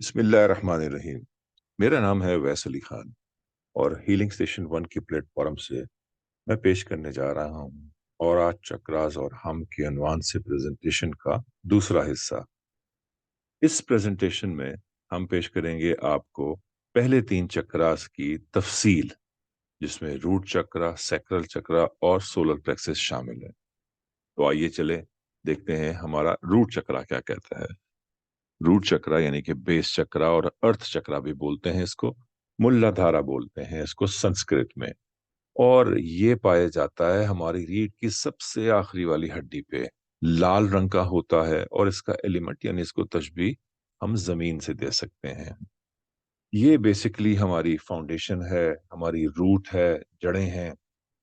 बिस्मिल्लाहिर्रहमानिर्रहीम। मेरा नाम है वैस अली खान और हीलिंग स्टेशन वन के प्लेटफॉर्म से मैं पेश करने जा रहा हूँ और आज चक्रास और हम के अनवान से प्रेजेंटेशन का दूसरा हिस्सा। इस प्रेजेंटेशन में हम पेश करेंगे आपको पहले तीन चक्रास की तफसील, जिसमें रूट चक्रा, सैक्रल चक्रा और सोलर प्लेक्सस शामिल है। तो आइए चले देखते हैं हमारा रूट चक्रा क्या कहता है। रूट चक्रा यानी कि बेस चक्रा और अर्थ चक्रा भी बोलते हैं इसको, मूलाधारा बोलते हैं इसको संस्कृत में। और ये पाया जाता है हमारी रीढ़ की सबसे आखिरी वाली हड्डी पे। लाल रंग का होता है और इसका एलिमेंट यानी इसको तशबीह हम जमीन से दे सकते हैं। ये बेसिकली हमारी फाउंडेशन है, हमारी रूट है, जड़ें हैं,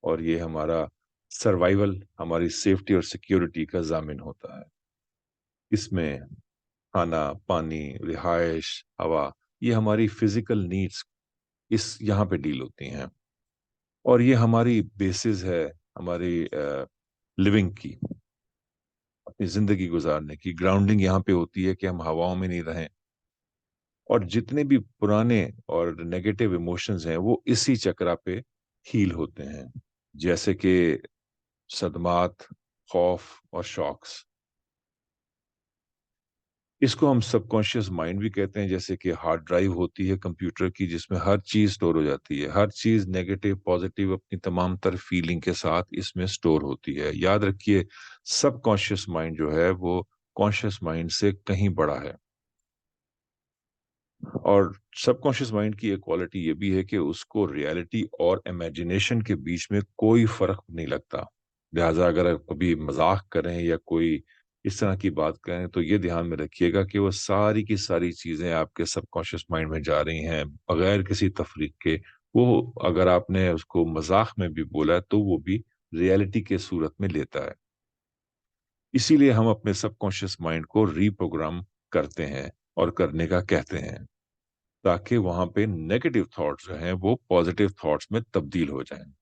और ये हमारा सर्वाइवल, हमारी सेफ्टी और सिक्योरिटी का जामिन होता है। इसमें खाना, पानी, रिहाइश, हवा, ये हमारी फिजिकल नीड्स इस यहाँ पे डील होती हैं। और ये हमारी बेसिस है हमारी लिविंग की, अपनी जिंदगी गुजारने की। ग्राउंडिंग यहाँ पे होती है कि हम हवाओं में नहीं रहें। और जितने भी पुराने और नेगेटिव इमोशंस हैं वो इसी चक्रा पे हील होते हैं, जैसे कि सदमात, खौफ और शॉक्स। इसको हम सबकॉन्शियस माइंड भी कहते हैं, जैसे कि हार्ड ड्राइव होती है कंप्यूटर की, जिसमें हर चीज स्टोर हो जाती है। हर चीज नेगेटिव पॉजिटिव अपनी तमाम तर फीलिंग के साथ इसमें स्टोर होती है। याद रखिए, सबकॉन्शियस माइंड जो है वो कॉन्शियस माइंड से कहीं बड़ा है। और सबकॉन्शियस माइंड की एक क्वालिटी ये भी है कि उसको रियलिटी और इमेजिनेशन के बीच में कोई फर्क नहीं लगता। लिहाजा अगर आप कभी मजाक करें या कोई इस तरह की बात करें तो ये ध्यान में रखिएगा कि वो सारी की सारी चीजें आपके सबकॉन्शियस माइंड में जा रही हैं बगैर किसी तफरीक के। वो अगर आपने उसको मजाक में भी बोला है तो वो भी रियलिटी के सूरत में लेता है। इसीलिए हम अपने सबकॉन्शियस माइंड को रीप्रोग्राम करते हैं और करने का कहते हैं, ताकि वहां पे नेगेटिव थॉट्स जो हैं वो पॉजिटिव थॉट्स में तब्दील हो जाएं।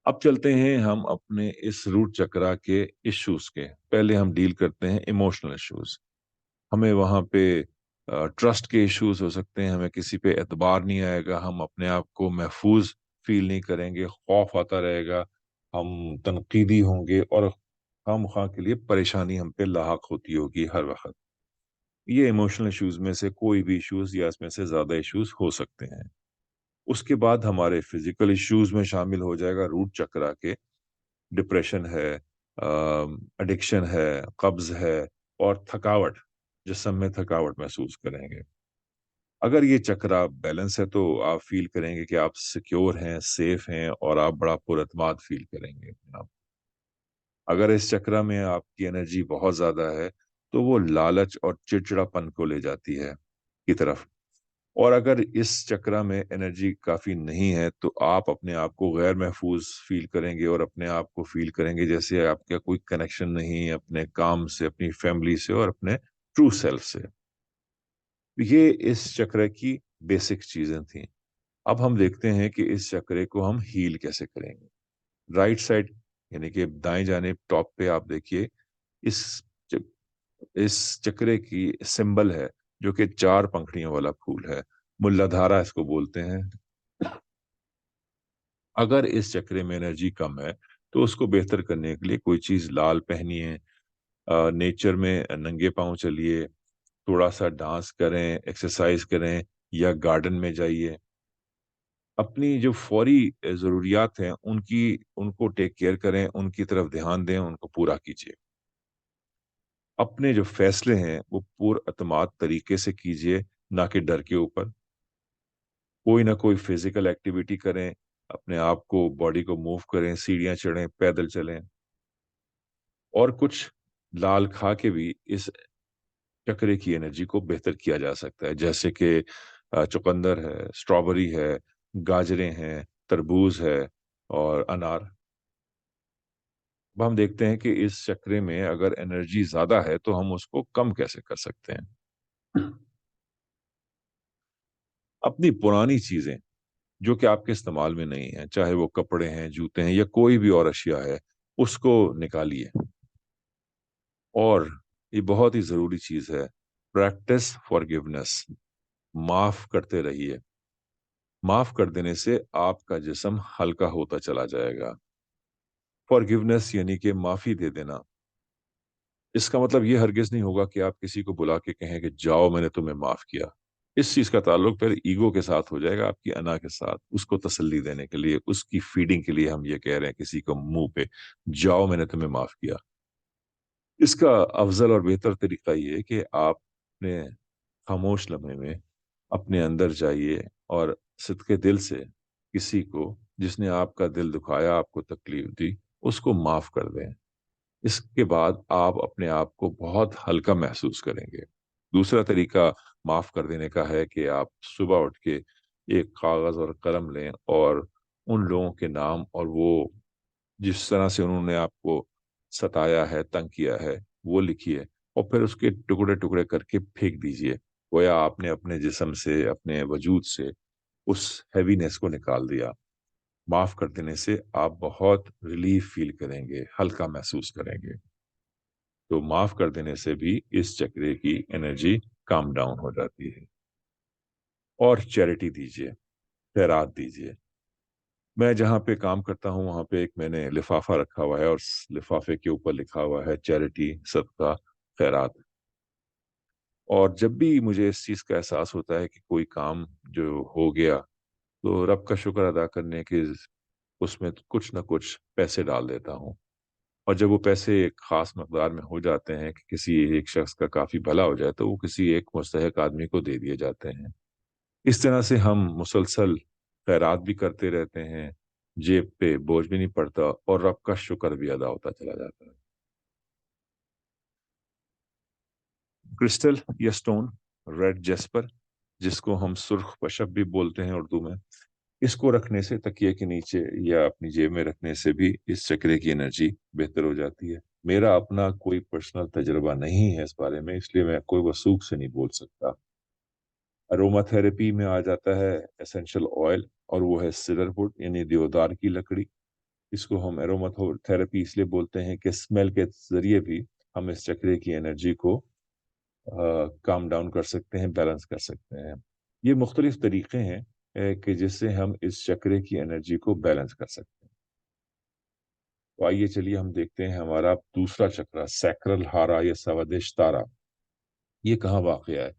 अब चलते हैं हम अपने इस रूट चक्रा के इश्यूज के। पहले हम डील करते हैं इमोशनल इश्यूज। हमें वहां पे ट्रस्ट के इश्यूज हो सकते हैं, हमें किसी पे एतबार नहीं आएगा, हम अपने आप को महफूज फील नहीं करेंगे, खौफ आता रहेगा, हम तनकीदी होंगे और खाम खा के लिए परेशानी हम पे लाहक होती होगी हर वक्त। ये इमोशनल इश्यूज में से कोई भी इश्यूज या इसमें से ज्यादा इश्यूज हो सकते हैं। उसके बाद हमारे फिजिकल इश्यूज में शामिल हो जाएगा रूट चक्रा के डिप्रेशन है, एडिक्शन है, कब्ज है और थकावट, जिस्म में थकावट महसूस करेंगे। अगर ये चक्रा बैलेंस है तो आप फील करेंगे कि आप सिक्योर हैं, सेफ हैं और आप बड़ा पुरअतमाद फील करेंगे अपने आप। अगर इस चक्रा में आपकी एनर्जी बहुत ज्यादा है तो वो लालच और चिड़चिड़ापन को ले जाती है की तरफ। और अगर इस चक्रा में एनर्जी काफी नहीं है तो आप अपने आप को गैर महफूज फील करेंगे और अपने आप को फील करेंगे जैसे आपका कोई कनेक्शन नहीं है अपने काम से, अपनी फैमिली से और अपने ट्रू सेल्फ से। ये इस चक्र की बेसिक चीजें थी। अब हम देखते हैं कि इस चक्रे को हम हील कैसे करेंगे। राइट साइड यानी कि दाएं जाने टॉप पे आप देखिए, इस च- इस चक्रे की सिंबल है जो कि चार पंखड़ियों वाला फूल है। मुल्लाधारा इसको बोलते हैं। अगर इस चक्रे में एनर्जी कम है तो उसको बेहतर करने के लिए कोई चीज लाल पहनिए, नेचर में नंगे पांव चलिए, थोड़ा सा डांस करें, एक्सरसाइज करें या गार्डन में जाइए। अपनी जो फौरी जरूरियात हैं उनकी उनको टेक केयर करें, उनकी तरफ ध्यान दें, उनको पूरा कीजिए। अपने जो फैसले हैं वो पुरअतमाद तरीके से कीजिए, ना कि डर के ऊपर। कोई ना कोई फिजिकल एक्टिविटी करें, अपने आप को, बॉडी को मूव करें, सीढ़ियां चढ़ें, पैदल चलें। और कुछ लाल खा के भी इस चक्रे की एनर्जी को बेहतर किया जा सकता है, जैसे कि चुकंदर है, स्ट्रॉबेरी है, गाजरें हैं, तरबूज है और अनार। अब हम देखते हैं कि इस चक्रे में अगर एनर्जी ज्यादा है तो हम उसको कम कैसे कर सकते हैं। अपनी पुरानी चीजें जो कि आपके इस्तेमाल में नहीं है, चाहे वो कपड़े हैं, जूते हैं या कोई भी और अशिया है, उसको निकालिए। और ये बहुत ही जरूरी चीज है, प्रैक्टिस फॉरगिवनेस, माफ करते रहिए। माफ कर देने से आपका जिस्म हल्का होता चला जाएगा। फॉरगिवनेस यानी कि माफी दे देना। इसका मतलब ये हरगिज नहीं होगा कि आप किसी को बुला के कहें कि जाओ मैंने तुम्हें माफ किया। इस चीज का ताल्लुक फिर ईगो के साथ हो जाएगा, आपकी अना के साथ। उसको तसल्ली देने के लिए, उसकी फीडिंग के लिए हम ये कह रहे हैं किसी को मुंह पे, जाओ मैंने तुम्हें माफ किया। इसका अफजल और बेहतर तरीका ये है कि आप अपने खामोश लम्हे में अपने अंदर जाइए और सिद्के दिल से किसी को जिसने आपका दिल दुखाया, आपको तकलीफ दी, उसको माफ कर दें। इसके बाद आप अपने आप को बहुत हल्का महसूस करेंगे। दूसरा तरीका माफ कर देने का है कि आप सुबह उठ के एक कागज और कलम लें और उन लोगों के नाम और वो जिस तरह से उन्होंने आपको सताया है, तंग किया है, वो लिखिए और फिर उसके टुकड़े-टुकड़े करके फेंक दीजिए। गोया आपने अपने जिस्म से, अपने वजूद से उस हेवीनेस को निकाल दिया। माफ कर देने से आप बहुत रिलीफ फील करेंगे, हल्का महसूस करेंगे। तो माफ कर देने से भी इस चक्रे की एनर्जी काम डाउन हो जाती है। और चैरिटी दीजिए, खैरात दीजिए। मैं जहाँ पे काम करता हूँ वहाँ पे एक मैंने लिफाफा रखा हुआ है और उस लिफाफे के ऊपर लिखा हुआ है चैरिटी, सदका, खैरात। और जब भी मुझे इस चीज़ का एहसास होता है कि कोई काम जो हो गया, तो रब का शुक्र अदा करने के उसमें कुछ न कुछ पैसे डाल देता हूँ। और जब वो पैसे एक ख़ास मकदार में हो जाते हैं कि किसी एक शख़्स का काफ़ी भला हो जाए, तो वो किसी एक मुस्तहिक आदमी को दे दिए जाते हैं। इस तरह से हम मुसलसल खैरात भी करते रहते हैं, जेब पे बोझ भी नहीं पड़ता और रब का शुक्र भी अदा होता चला जाता है। क्रिस्टल या स्टोन, रेड जेस्पर, जिसको हम सुर्ख पशप भी बोलते हैं उर्दू में, इसको रखने से तकिए के नीचे या अपनी जेब में रखने से भी इस चक्रे की एनर्जी बेहतर हो जाती है। मेरा अपना कोई पर्सनल तजुर्बा नहीं है इस बारे में, इसलिए मैं कोई वसूख से नहीं बोल सकता। अरोमा थेरेपी में आ जाता है एसेंशियल ऑयल, और वो है सीडरवुड यानी देवदार की लकड़ी। इसको हम एरोमा थेरेपी इसलिए बोलते हैं कि स्मेल के ज़रिए भी हम इस चक्रे की एनर्जी को काम डाउन कर सकते हैं, बैलेंस कर सकते हैं। ये मुख्तलिफ तरीके हैं कि जिससे हम इस चक्रे की एनर्जी को बैलेंस कर सकते हैं। तो आइए चलिए हम देखते हैं हमारा दूसरा चक्रा सैक्रल हारा या सवादिष्टारा, ये कहाँ वाक़ है?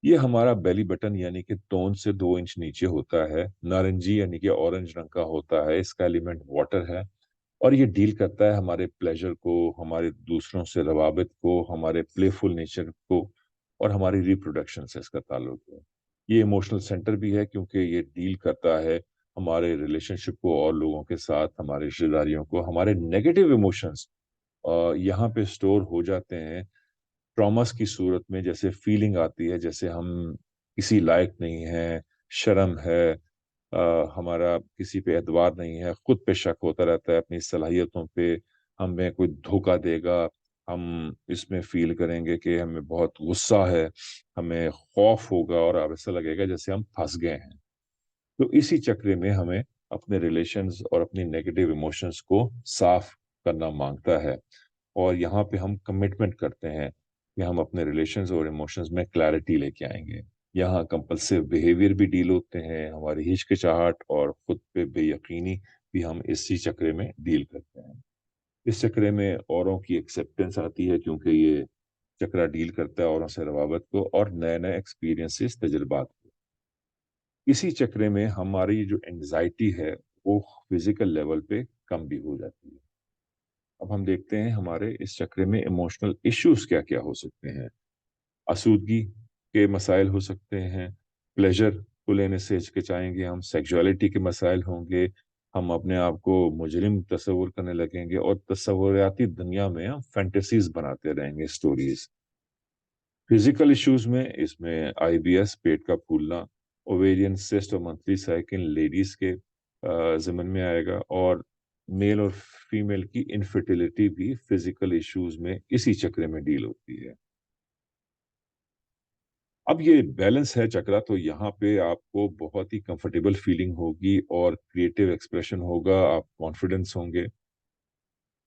ये हमारा बेली बटन यानी कि तोंद से 2 इंच नीचे होता है। नारंगी यानी कि ऑरेंज रंग का होता है। इसका एलिमेंट वाटर है और ये डील करता है हमारे प्लेज़र को, हमारे दूसरों से रवाबित को, हमारे प्लेफुल नेचर को और हमारी रिप्रोडक्शन से इसका ताल्लुक है। ये इमोशनल सेंटर भी है क्योंकि ये डील करता है हमारे रिलेशनशिप को और लोगों के साथ, हमारी रिश्तेदारियों को, हमारे नेगेटिव इमोशंस यहाँ पे स्टोर हो जाते हैं ट्रॉमास की सूरत में। जैसे फीलिंग आती है जैसे हम किसी लायक नहीं हैं, शर्म है, हमारा किसी पे एतबार नहीं है, खुद पे शक होता रहता है अपनी सलाहियतों पे, हमें कोई धोखा देगा, हम इसमें फ़ील करेंगे कि हमें बहुत गुस्सा है, हमें खौफ होगा और अब ऐसा लगेगा जैसे हम फँस गए हैं। तो इसी चक्र में हमें अपने रिलेशंस और अपनी नेगेटिव इमोशंस को साफ करना माँगता है। और यहाँ पे हम कमिटमेंट करते हैं कि हम अपने रिलेशंस और इमोशंस में क्लैरिटी लेके आएँगे। यहाँ कंपल्सिव बिहेवियर भी डील होते हैं, हमारी हिचकिचाहट और खुद पे बेयकीनी भी हम इसी चक्र में डील करते हैं। इस चक्र में औरों की एक्सेप्टेंस आती है क्योंकि ये चक्रा डील करता है औरों से रवाबत को और नए-नए एक्सपीरियंसेस, तजुर्बात को। इसी चक्र में हमारी जो एंग्ज़ायटी है, वो फिज़िकल लेवल पे कम भी हो जाती है। अब हम देखते हैं हमारे इस चक्र में इमोशनल इश्यूज़ क्या-क्या हो सकते हैं। आसूदगी के मसाइल हो सकते हैं, प्लेज़र को लेने से हिचकिचाएँगे हम, सेक्सुअलिटी के मसाइल होंगे, हम अपने आप को मुजरिम तस्वुर करने लगेंगे और तस्वुराती दुनिया में हम फैंटेसीज़ बनाते रहेंगे, स्टोरीज़। फिजिकल इश्यूज में इसमें आईबीएस, पेट का फूलना, ओवेरियन सिस्ट और मंथली साइकिल लेडीज के ज़िम्मन में आएगा, और मेल और फीमेल की इनफर्टिलिटी भी फिजिकल इश्यूज में इसी चक्र में डील होती है। अब ये बैलेंस है चक्रा, तो यहाँ पे आपको बहुत ही कंफर्टेबल फीलिंग होगी और क्रिएटिव एक्सप्रेशन होगा, आप कॉन्फिडेंस होंगे।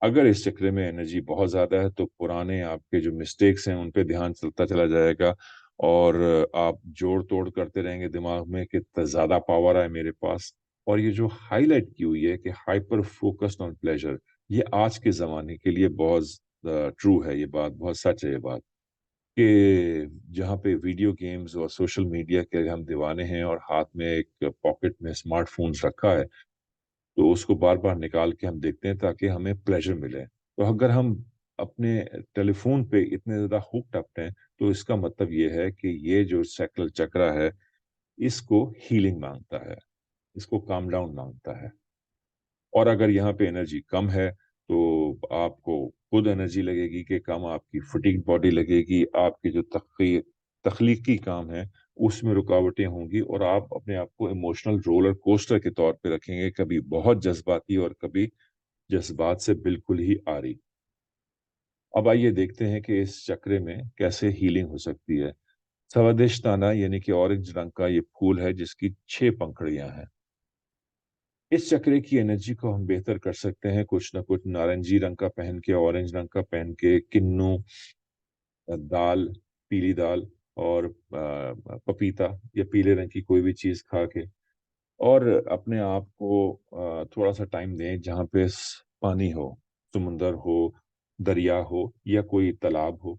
अगर इस चक्र में एनर्जी बहुत ज्यादा है तो पुराने आपके जो मिस्टेक्स हैं उन पे ध्यान चलता चला जाएगा, और आप जोड़ तोड़ करते रहेंगे दिमाग में कि ज्यादा पावर है मेरे पास। और ये जो हाईलाइट की हुई है कि हाइपर फोकस्ड ऑन प्लेजर, ये आज के जमाने के लिए बहुत ट्रू है, ये बात बहुत सच है, ये बात कि जहाँ पे वीडियो गेम्स और सोशल मीडिया के हम दीवाने हैं और हाथ में एक पॉकेट में स्मार्टफोन्स रखा है, तो उसको बार बार निकाल के हम देखते हैं ताकि हमें प्लेजर मिले। तो अगर हम अपने टेलीफोन पे इतने ज्यादा हुक्ड अप हैं, तो इसका मतलब ये है कि ये जो साइकिल चक्रा है, इसको हीलिंग मांगता है, इसको काम डाउन मांगता है। और अगर यहाँ पे एनर्जी कम है तो आपको खुद एनर्जी लगेगी कि कम, आपकी फटीग बॉडी लगेगी, आपकी जो तख्लीकी काम है उसमें रुकावटें होंगी, और आप अपने आप को इमोशनल रोलर कोस्टर के तौर पे रखेंगे, कभी बहुत जज्बाती और कभी जज्बात से बिल्कुल ही आरी। अब आइए देखते हैं कि इस चक्रे में कैसे हीलिंग हो सकती है। सवादिष्टाना यानी कि ऑरेंज रंग का ये फूल है जिसकी 6 पंखुड़ियां हैं। इस चक्रे की एनर्जी को हम बेहतर कर सकते हैं कुछ ना कुछ नारंगी रंग का पहन के, ऑरेंज रंग का पहन के, किन्नू, दाल, पीली दाल और पपीता या पीले रंग की कोई भी चीज खा के, और अपने आप को थोड़ा सा टाइम दें जहाँ पे पानी हो, समुंदर हो, दरिया हो या कोई तालाब हो,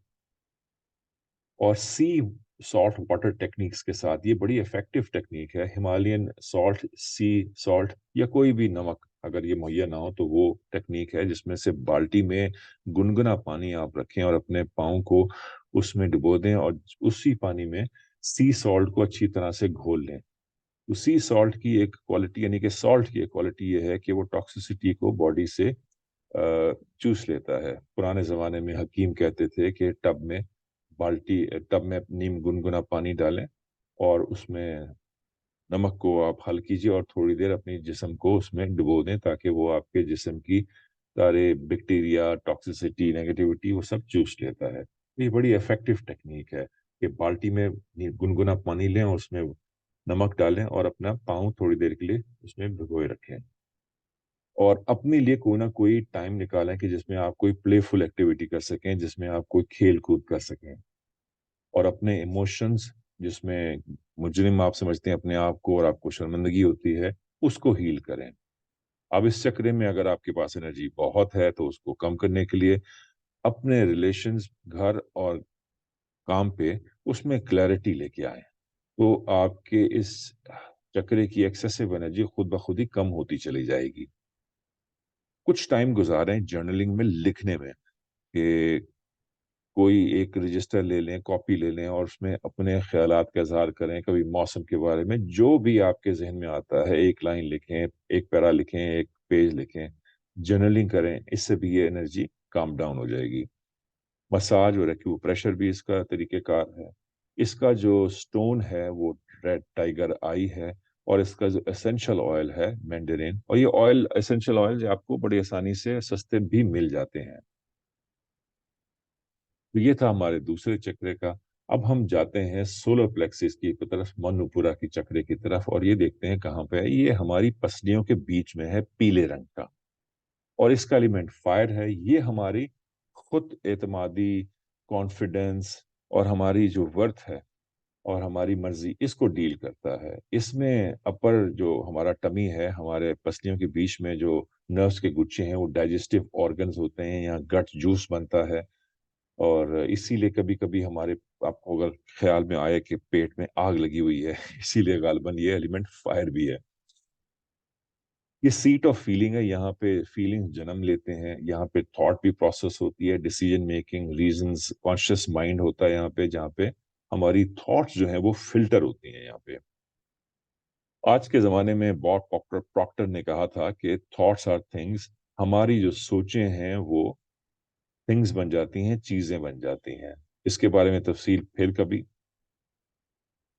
और सी सॉल्ट वाटर टेक्निक्स के साथ। ये बड़ी इफेक्टिव टेक्निक है, हिमालयन सॉल्ट, सी सॉल्ट या कोई भी नमक अगर ये मुहैया ना हो तो वो टेक्निक है जिसमें से बाल्टी में गुनगुना पानी आप रखें और अपने पाँव को उसमें डुबो दें, और उसी पानी में सी सॉल्ट को अच्छी तरह से घोल लें। तो सी सॉल्ट की एक क्वालिटी, यानी कि सॉल्ट की एक क्वालिटी ये है कि वो टॉक्सिसिटी को बॉडी से चूस लेता है। पुराने जमाने में हकीम कहते थे कि टब में नीम गुनगुना पानी डालें और उसमें नमक को आप हल कीजिए और थोड़ी देर अपने जिस्म को उसमें डुबो दें ताकि वो आपके जिस्म की सारे बैक्टीरिया, टॉक्सिसिटी, नेगेटिविटी वो सब चूस लेता है। ये बड़ी इफेक्टिव टेक्निक है कि बाल्टी में गुनगुना पानी लें और उसमें नमक डालें और अपना पाँव थोड़ी देर के लिए उसमें भिगोए रखें, और अपने लिए कोई ना कोई टाइम निकालें कि जिसमें आप कोई प्लेफुल एक्टिविटी कर सकें, जिसमें आप कोई खेल कूद कर सकें, और अपने इमोशंस, जिसमें मुजरिम आप समझते हैं अपने आप को और आपको शर्मिंदगी होती है, उसको हील करें। अब इस चक्र में अगर आपके पास एनर्जी बहुत है तो उसको कम करने के लिए अपने रिलेशंस, घर और काम पे उसमें क्लैरिटी लेके आए, तो आपके इस चक्रे की एक्सेसिव एनर्जी खुद ब खुद ही कम होती चली जाएगी। कुछ टाइम गुजारें जर्नलिंग में, लिखने में, कि कोई एक रजिस्टर ले लें, कॉपी ले लें और उसमें अपने ख्यालात का इज़हार करें। कभी मौसम के बारे में जो भी आपके ज़हन में आता है, एक लाइन लिखें, एक पैरा लिखें, एक पेज लिखें, जर्नलिंग करें, इससे भी ये एनर्जी काम डाउन हो जाएगी। मसाज और एक्यूप्रेशर भी इसका तरीक़ेकार है। इसका जो स्टोन है वो रेड टाइगर आई है, और इसका जो एसेंशियल ऑयल है मैंडेरिन, और ये ऑयल, एसेंशियल ऑयल जो आपको बड़ी आसानी से सस्ते भी मिल जाते हैं। तो ये था हमारे दूसरे चक्र का। अब हम जाते हैं सोलर प्लेक्सिस की तरफ, मनुपुरा की चक्र की तरफ, और ये देखते हैं कहाँ पे है। ये हमारी पसलियों के बीच में है, पीले रंग का, और इसका एलिमेंट फायर है। ये हमारी खुद एतमादी, कॉन्फिडेंस और हमारी जो वर्थ है और हमारी मर्जी, इसको डील करता है। इसमें अपर जो हमारा टमी है, हमारे पसलियों के बीच में जो नर्व्स के गुच्छे हैं वो डाइजेस्टिव ऑर्गन्स होते हैं, यहाँ गट जूस बनता है, और इसीलिए कभी कभी हमारे, आपको अगर ख्याल में आए कि पेट में आग लगी हुई है इसीलिए गालिबन ये एलिमेंट फायर भी है। ये सीट ऑफ फीलिंग है, यहाँ पे फीलिंग्स जन्म लेते हैं, यहाँ पे थॉट भी प्रोसेस होती है, decision making, reasons, conscious mind होता है यहाँ पे, जहाँ पे हमारी थॉट्स जो है वो फिल्टर होती हैं यहाँ पे। आज के जमाने में बॉब प्रॉक्टर प्रॉक्टर ने कहा था कि थॉट्स आर थिंग्स। हमारी जो सोचें हैं वो थिंग्स बन जाती हैं, चीजें बन जाती हैं। इसके बारे में तफसील फिर कभी।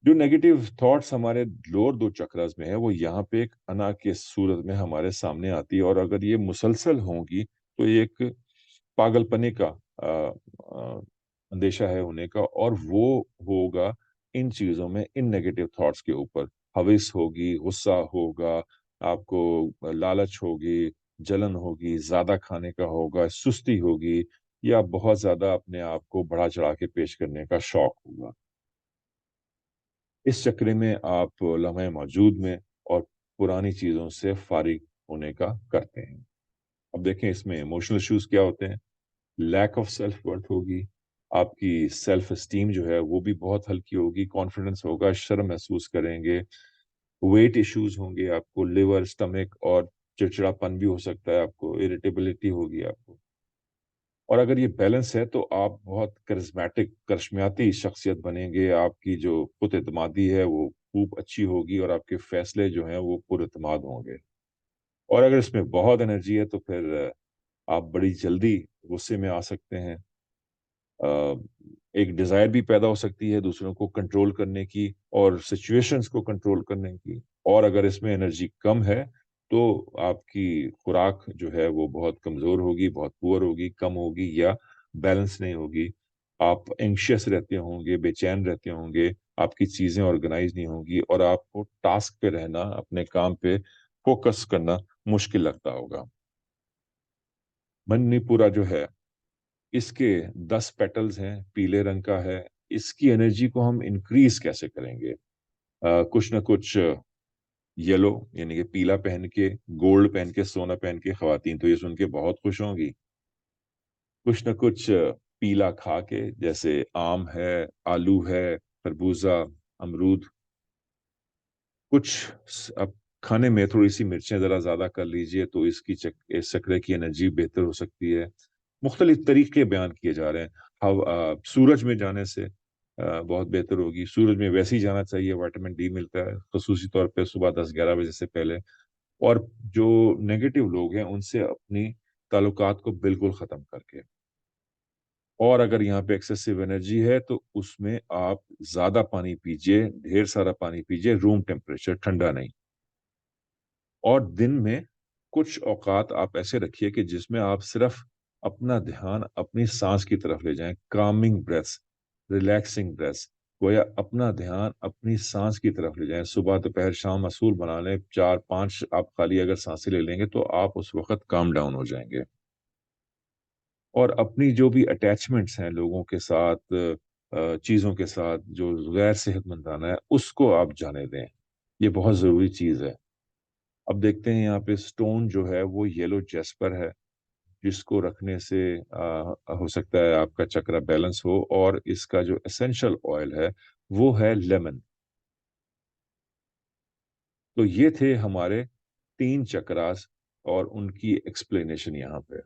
जो नेगेटिव थॉट्स हमारे लोअर 2 चक्रास में है वो यहाँ पे एक अना के सूरत में हमारे सामने आती है, और अगर ये मुसलसल होंगी तो ये एक पागलपने का अंदेशा है होने का, और वो होगा इन चीजों में, इन नेगेटिव थॉट्स के ऊपर। हविस होगी, गुस्सा होगा, आपको लालच होगी, जलन होगी, ज़्यादा खाने का होगा, सुस्ती होगी या बहुत ज़्यादा अपने आप को बढ़ा-चढ़ा के पेश करने का शौक होगा। इस चक्र में आप लम्हे मौजूद में और पुरानी चीज़ों से फ़ारिग होने का करते हैं। अब देखें इसमें इमोशनल इश्यूज़ क्या होते हैं? लैक ऑफ सेल्फ वर्थ होगी, आपकी सेल्फ एस्टीम जो है वो भी बहुत हल्की होगी, कॉन्फिडेंस होगा, शर्म महसूस करेंगे, वेट इश्यूज़ होंगे आपको, लिवर, स्टमक और चिड़चिड़ापन भी हो सकता है आपको, इरिटेबिलिटी होगी आपको। और अगर ये बैलेंस है तो आप बहुत करिस्मेटिक, करश्मियाती शख्सियत बनेंगे, आपकी जो खुद-एतमादी है वो खूब अच्छी होगी और आपके फैसले जो हैं वो पुरएतमाद होंगे। और अगर इसमें बहुत एनर्जी है तो फिर आप बड़ी जल्दी गुस्से में आ सकते हैं। अ, एक डिज़ायर भी पैदा हो सकती है दूसरों को कंट्रोल करने की और सिचुएशंस को कंट्रोल करने की। और अगर इसमें एनर्जी कम है, तो आपकी खुराक जो है वो बहुत कमज़ोर होगी, बहुत पुअर होगी, कम होगी या बैलेंस नहीं होगी। आप एंग्ज़ियस रहते होंगे, बेचैन रहते होंगे, आपकी चीज़ें ऑर्गनाइज़ नहीं होंगी और आपको टास्क पे रहना, अपने काम पे फ़ोकस करना मुश्किल लगता होगा। मणिपुरा जो है इसके 10 पेटल्स हैं, पीले रंग का है। इसकी एनर्जी को हम इंक्रीज़ कैसे करेंगे? कुछ न कुछ येलो यानी कि पीला पहन के, गोल्ड पहन के, सोना पहन के ख़वातीन तो ये सुन के बहुत खुश होंगी। कुछ न कुछ पीला खा के जैसे आम है, आलू है, खरबूज़ा, अमरूद कुछ अब खाने में थोड़ी-सी मिर्चें ज़रा ज़्यादा कर लीजिए तो इस चक्र की एनर्जी बेहतर हो सकती है। मुख्तलिफ तरीके बयान किए जा रहे हैं। सूरज में जाने से बहुत बेहतर होगी। सूरज में वैसे ही जाना चाहिए, विटामिन डी मिलता है, ख़ुसूसी तौर पे सुबह 10-11 बजे से पहले। और जो नेगेटिव लोग हैं, उनसे अपनी ताल्लुकात को बिल्कुल ख़त्म करके। और अगर यहाँ पे एक्सेसिव एनर्जी है, तो उसमें आप ज़्यादा पानी पीजिए, ढेर सारा पानी पीजिए, रूम टेम्परेचर, ठंडा नहीं। और दिन में कुछ औकात आप ऐसे रखिए कि जिसमें आप सिर्फ़ अपना ध्यान अपनी साँस की तरफ ले जाएँ, कामिंग ब्रेथ्स, रिलैक्सिंग ब्रेथ्स, गोया अपना ध्यान अपनी साँस की तरफ ले जाएँ। सुबह, दोपहर, शाम असूल बना लें, 4-5 आप खाली अगर साँसें ले लेंगे, तो आप उस वक़्त काम डाउन हो जाएँगे। और अपनी जो भी अटैचमेंट्स हैं लोगों के साथ चीज़ों के साथ, जो गैर सेहतमंदाना है, उसको आप जाने दें। ये बहुत ज़रूरी चीज़ है। अब देखते हैं यहाँ पे स्टोन जो है वो येलो जेस्पर है, जिसको रखने से हो सकता है आपका चक्र बैलेंस हो और इसका जो एसेंशियल ऑयल है, वो है लेमन। तो ये थे हमारे 3 चक्रास और उनकी एक्सप्लेनेशन यहाँ पे।